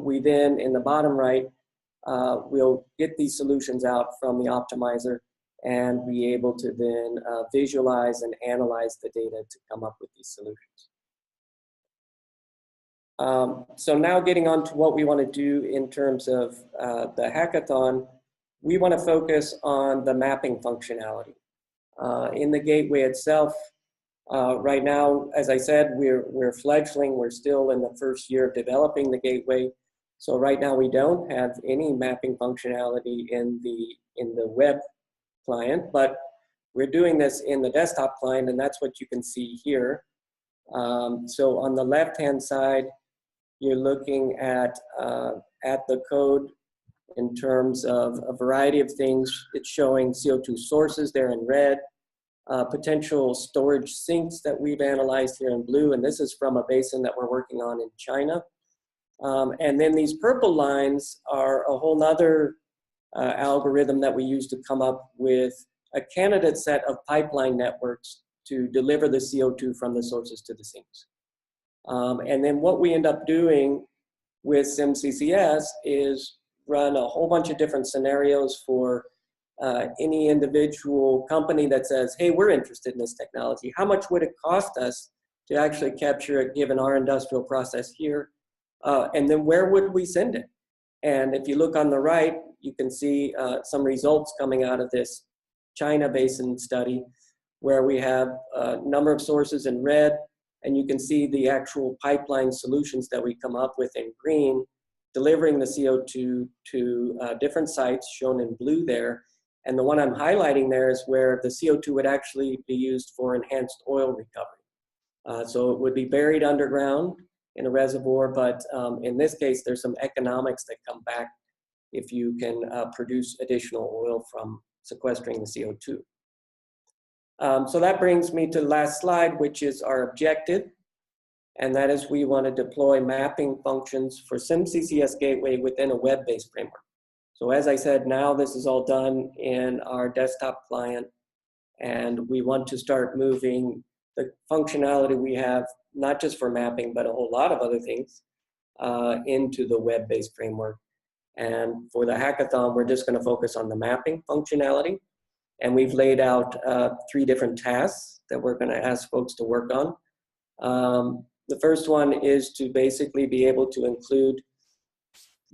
S7: we then, in the bottom right, we'll get these solutions out from the optimizer and be able to then visualize and analyze the data to come up with these solutions. So now getting on to what we want to do in terms of the hackathon, we want to focus on the mapping functionality. In the gateway itself, right now, as I said, we're fledgling. We're still in the first year of developing the gateway. So right now we don't have any mapping functionality in the web client, but we're doing this in the desktop client, and that's what you can see here. So on the left-hand side, you're looking at the code in terms of a variety of things. It's showing CO2 sources there in red, potential storage sinks that we've analyzed here in blue, and this is from a basin that we're working on in China. And then these purple lines are a whole nother algorithm that we use to come up with a candidate set of pipeline networks to deliver the CO2 from the sources to the sinks. And then what we end up doing with SimCCS is run a whole bunch of different scenarios for any individual company that says, hey, we're interested in this technology. How much would it cost us to actually capture it given our industrial process here? And then where would we send it? And if you look on the right, you can see some results coming out of this China basin study where we have a number of sources in red, and you can see the actual pipeline solutions that we come up with in green, delivering the CO2 to different sites shown in blue there. And the one I'm highlighting there is where the CO2 would actually be used for enhanced oil recovery. So it would be buried underground in a reservoir, but in this case, there's some economics that come back if you can produce additional oil from sequestering the CO2. So that brings me to the last slide, which is our objective. And that is we want to deploy mapping functions for SimCCS Gateway within a web-based framework. So as I said, now this is all done in our desktop client, and we want to start moving the functionality we have, not just for mapping, but a whole lot of other things, into the web-based framework. And for the hackathon, we're just going to focus on the mapping functionality. And we've laid out 3 different tasks that we're going to ask folks to work on. The first one is to basically be able to include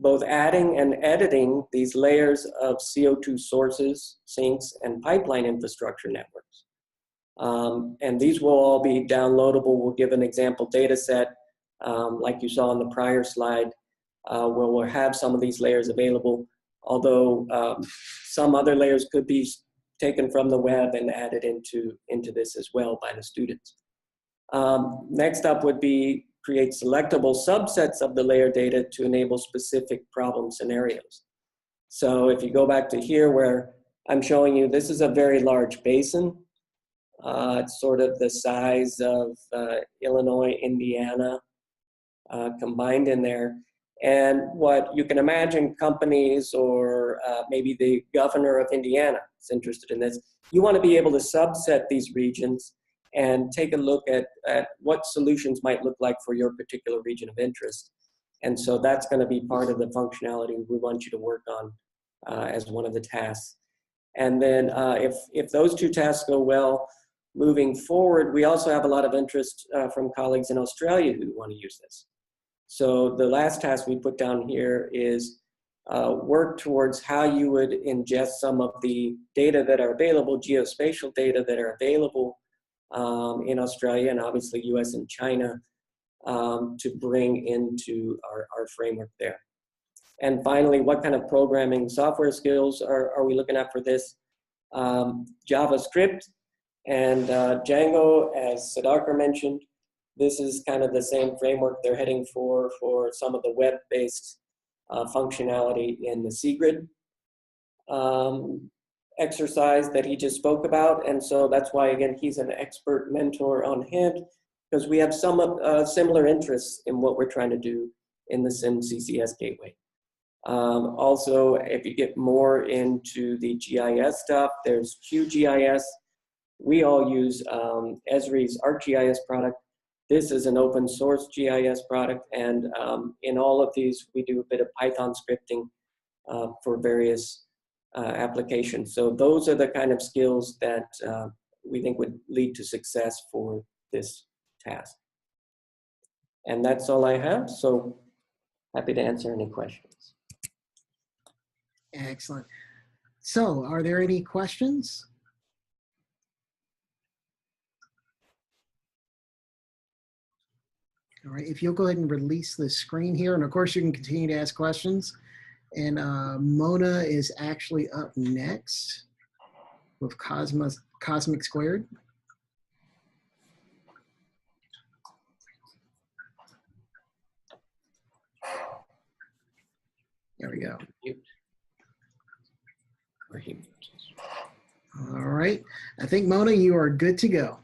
S7: both adding and editing these layers of CO2 sources, sinks, and pipeline infrastructure networks. And these will all be downloadable. We'll give an example data set, like you saw on the prior slide, where we'll have some of these layers available, although some other layers could be taken from the web and added into this as well by the students. Next up would be create selectable subsets of the layer data to enable specific problem scenarios. So if you go back to here where I'm showing you, this is a very large basin. It's sort of the size of Illinois, Indiana combined in there. And what you can imagine companies or maybe the governor of Indiana is interested in this, you want to be able to subset these regions and take a look at what solutions might look like for your particular region of interest. And so that's going to be part of the functionality we want you to work on as one of the tasks. And then if those 2 tasks go well, moving forward, we also have a lot of interest from colleagues in Australia who want to use this. So the last task we put down here is work towards how you would ingest some of the data that are available, geospatial data that are available in Australia and obviously US and China to bring into our framework there. And finally, what kind of programming software skills are we looking at for this? JavaScript and Django, as Siddharkar mentioned. This is kind of the same framework they're heading for some of the web-based functionality in the SeaGrid exercise that he just spoke about. And so that's why, again, he's an expert mentor on hand, because we have some similar interests in what we're trying to do in the SimCCS Gateway. Also, if you get more into the GIS stuff, there's QGIS. We all use Esri's ArcGIS product. This is an open source GIS product, and in all of these, we do a bit of Python scripting for various applications. So those are the kind of skills that we think would lead to success for this task. And that's all I have, so happy to answer any questions.
S1: Excellent. So are there any questions? All right, if you'll go ahead and release the screen here, and of course you can continue to ask questions. And Mona is actually up next with Cosmic Squared. There we go. All right, I think Mona, you are good to go.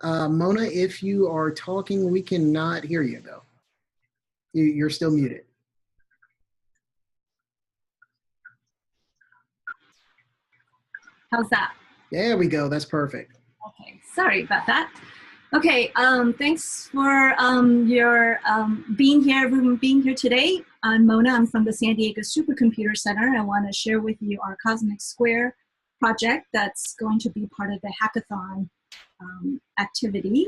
S1: Mona, if you are talking, we cannot hear you though. You're still muted.
S4: How's that?
S1: There we go. That's perfect.
S4: Okay, sorry about that. Okay, thanks for your being here today. I'm Mona. I'm from the San Diego Supercomputer Center. I want to share with you our COSMIC2 project that's going to be part of the hackathon activity.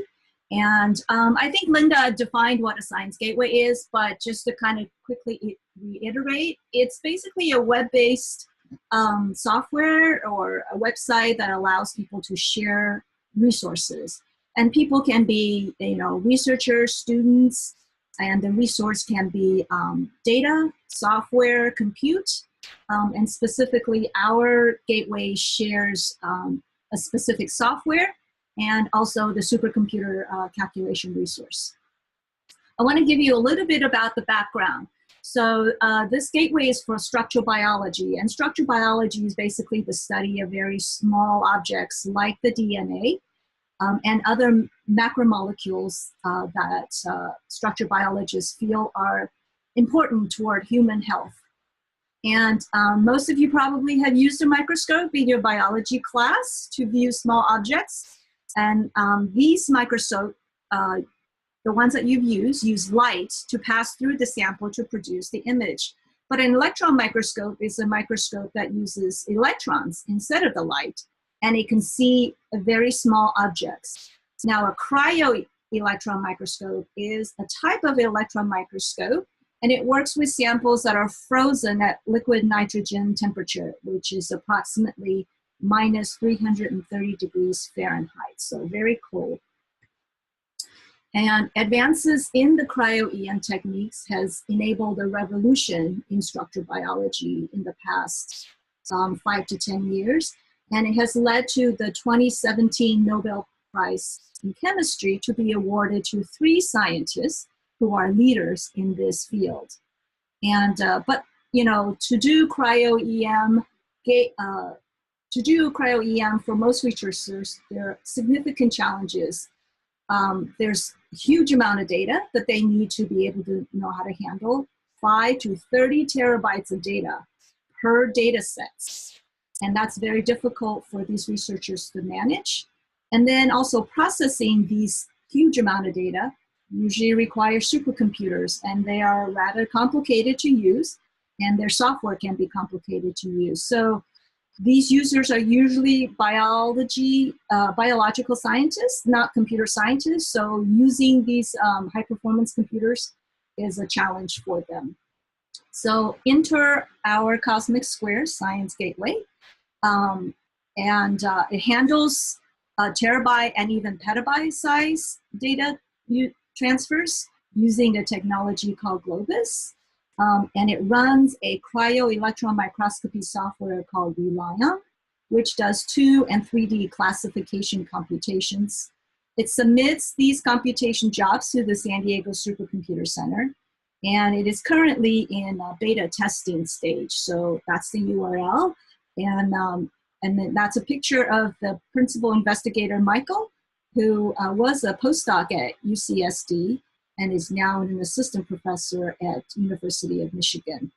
S4: And I think Linda defined what a science gateway is, but just to kind of quickly reiterate, it's basically a web-based software or a website that allows people to share resources. And people can be, researchers, students, and the resource can be data, software, compute, and specifically our gateway shares a specific software and also the supercomputer calculation resource. I want to give you a little bit about the background. So this gateway is for structural biology, and structural biology is basically the study of very small objects like the DNA and other macromolecules that structural biologists feel are important toward human health. And most of you probably have used a microscope in your biology class to view small objects. And these microscopes, the ones that you've used, use light to pass through the sample to produce the image. But an electron microscope is a microscope that uses electrons instead of the light, and it can see very small objects. Now, a cryo-electron microscope is a type of electron microscope, and it works with samples that are frozen at liquid nitrogen temperature, which is approximately minus 330 degrees Fahrenheit, so very cold. And advances in the cryo-EM techniques has enabled a revolution in structural biology in the past 5 to 10 years. And it has led to the 2017 Nobel Prize in Chemistry to be awarded to 3 scientists who are leaders in this field. And, but, to do cryo-EM, for most researchers, there are significant challenges. There's a huge amount of data that they need to be able to know how to handle, 5 to 30 terabytes of data per data sets. And that's very difficult for these researchers to manage. And then also processing these huge amount of data usually requires supercomputers, and they are rather complicated to use, and their software can be complicated to use. So these users are usually biological scientists, not computer scientists. So using these high-performance computers is a challenge for them. So enter our COSMIC2 Science Gateway. It handles terabyte and even petabyte size data transfers using a technology called Globus. And it runs a cryo-electron microscopy software called Relion, which does 2 and 3D classification computations. It submits these computation jobs to the San Diego Supercomputer Center, and it is currently in beta testing stage. So that's the URL. And then that's a picture of the principal investigator, Michael, who was a postdoc at UCSD and is now an assistant professor at University of Michigan.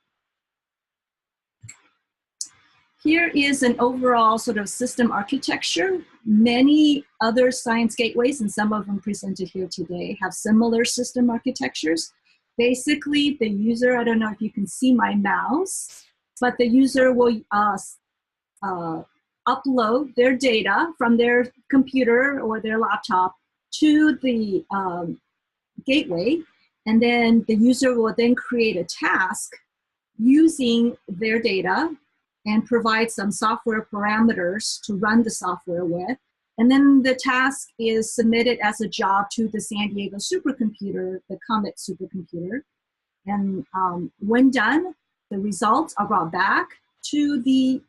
S4: Here is an overall sort of system architecture. Many other science gateways, and some of them presented here today, have similar system architectures. Basically, the user, I don't know if you can see my mouse, but the user will upload their data from their computer or their laptop to the gateway, and then the user will then create a task using their data and provide some software parameters to run the software with. And then the task is submitted as a job to the San Diego supercomputer, the Comet supercomputer. And when done, the results are brought back to the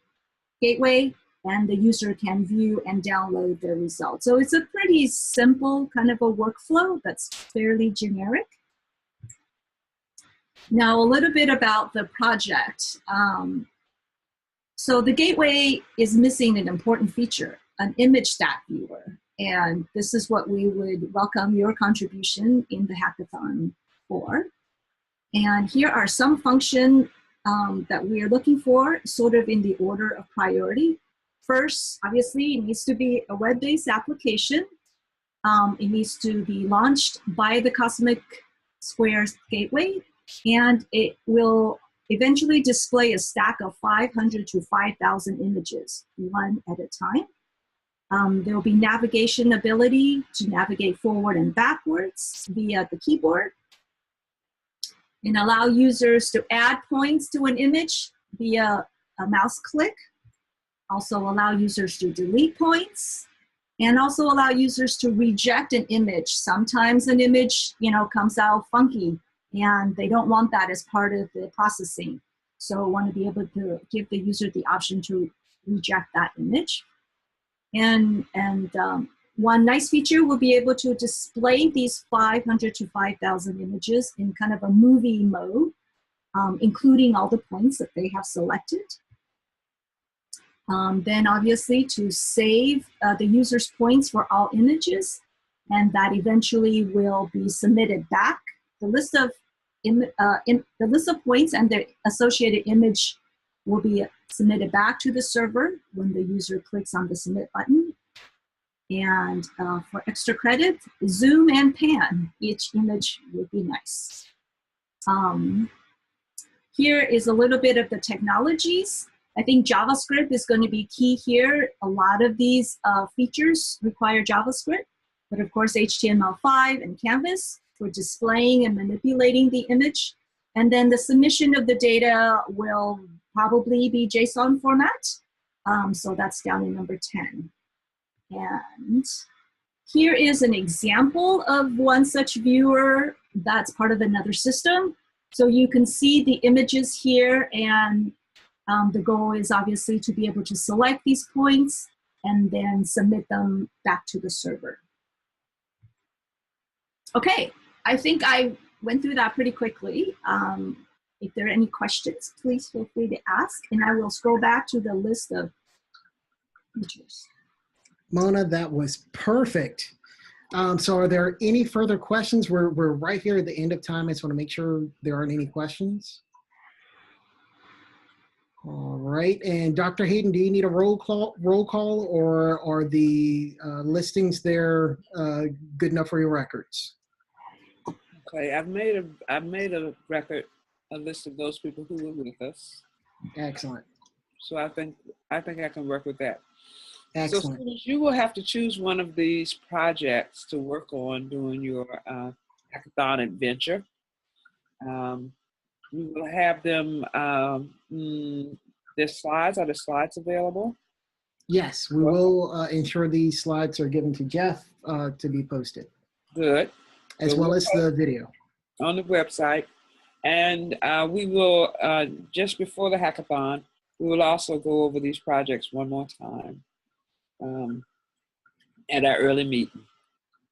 S4: gateway, and the user can view and download their results. So it's a pretty simple kind of a workflow that's fairly generic. Now, a little bit about the project. So the gateway is missing an important feature, an image stack viewer. And this is what we would welcome your contribution in the hackathon for. And here are some functions that we are looking for, sort of in the order of priority. First, obviously, it needs to be a web-based application. It needs to be launched by the COSMIC2 Gateway, and it will eventually display a stack of 500 to 5,000 images, one at a time. There will be navigation ability to navigate forward and backwards via the keyboard, and allow users to add points to an image via a mouse click. Also allow users to delete points, and also allow users to reject an image. Sometimes an image, comes out funky, and they don't want that as part of the processing. So want to be able to give the user the option to reject that image. And one nice feature will be able to display these 500 to 5,000 images in kind of a movie mode, including all the points that they have selected. Then obviously to save the user's points for all images, and that eventually will be submitted back. The list of the list of points and the associated image will be submitted back to the server when the user clicks on the submit button. And for extra credit, zoom and pan each image would be nice. Here is a little bit of the technologies. I think JavaScript is going to be key here. A lot of these features require JavaScript, but of course HTML5 and Canvas for displaying and manipulating the image. And then the submission of the data will probably be JSON format. So that's down in number 10. And here is an example of one such viewer that's part of another system. So you can see the images here, and the goal is obviously to be able to select these points and then submit them back to the server. Okay, I think I went through that pretty quickly. If there are any questions, please feel free to ask, and I will scroll back to the list of features.
S1: Mona, that was perfect. So are there any further questions? We're right here at the end of time. I just want to make sure there aren't any questions. All right, and Dr. Hayden, do you need a roll call, or are the listings there good enough for your records?
S5: Okay, I've made a record, a list of those people who were with us.
S1: Excellent.
S5: So I think I can work with that.
S1: Excellent.
S5: So students, you will have to choose one of these projects to work on during your hackathon adventure. We will have them, there's slides. Are the slides available?
S1: Yes, we will ensure these slides are given to Jeff to be posted.
S5: Good.
S1: As well as the video.
S5: On the website. And we will, just before the hackathon, we will also go over these projects one more time at our early meeting.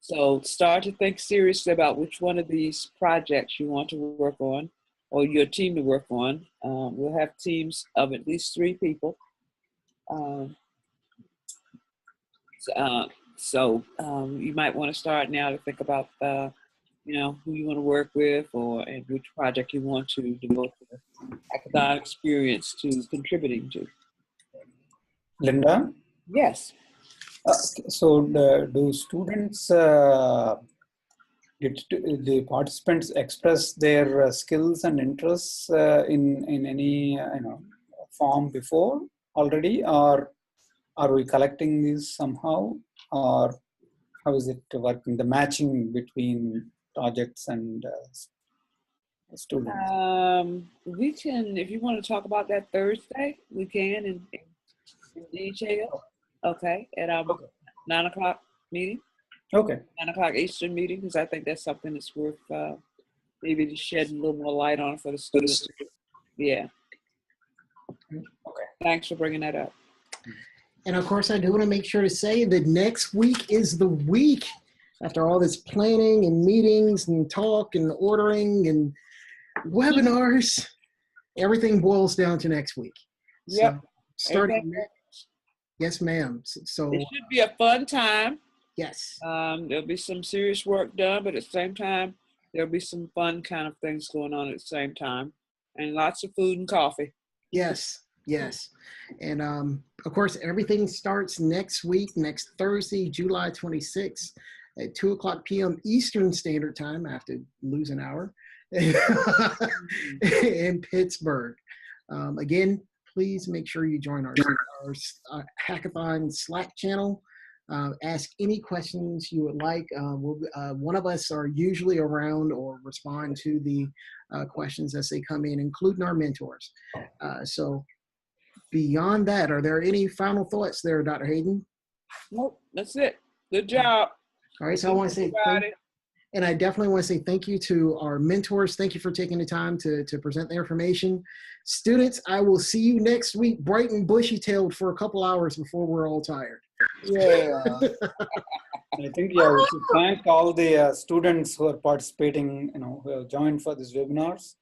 S5: So start to think seriously about which one of these projects you want to work on, or your team to work on. We'll have teams of at least 3 people. So you might want to start now to think about who you want to work with, and which project you want to devote the hackathon experience to contributing to.
S6: Linda?
S5: Yes.
S6: So do students, did the participants express their skills and interests in any form before already, or are we collecting these somehow, or how is it working, the matching between projects and students?
S5: We can, if you want to talk about that Thursday, we can in detail. Okay, at our 9 o'clock meeting.
S6: Okay.
S5: 9 o'clock Eastern meeting, because I think that's something that's worth maybe to shed a little more light on for the students. Yeah.
S6: Okay.
S5: Thanks for bringing that up.
S1: And of course, I do want to make sure to say that next week is the week after all this planning and meetings and talk and ordering and webinars. Everything boils down to next week.
S5: Yep.
S1: So starting next. Yes, ma'am. So
S5: it should be a fun time.
S1: Yes.
S5: There'll be some serious work done, but at the same time, there'll be some fun kind of things going on at the same time, and lots of food and coffee.
S1: Yes. Yes. And of course, everything starts next week, next Thursday, July 26th at 2:00 p.m. Eastern Standard Time. I have to lose an hour in Pittsburgh. Again, please make sure you join our Hackathon Slack channel. Ask any questions you would like. One of us are usually around or respond to the questions as they come in, including our mentors. So beyond that, are there any final thoughts there, Dr. Hayden?
S5: Nope, that's it. Good job.
S1: All right, so I want to say and I definitely want to say thank you to our mentors. Thank you for taking the time to present the information. Students, I will see you next week, bright and bushy-tailed for a couple hours before we're all tired.
S5: Yeah.
S6: I think, yeah, we should thank all the students who are participating, who have joined for these webinars,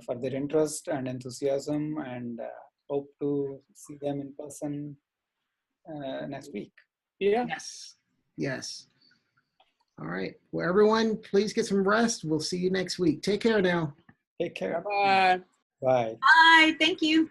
S6: for their interest and enthusiasm, and hope to see them in person next week.
S5: Yeah.
S1: Yes. Yes. All right. Well, everyone, please get some rest. We'll see you next week. Take care now.
S6: Take care.
S5: Bye-bye.
S6: Bye.
S4: Bye. Thank you.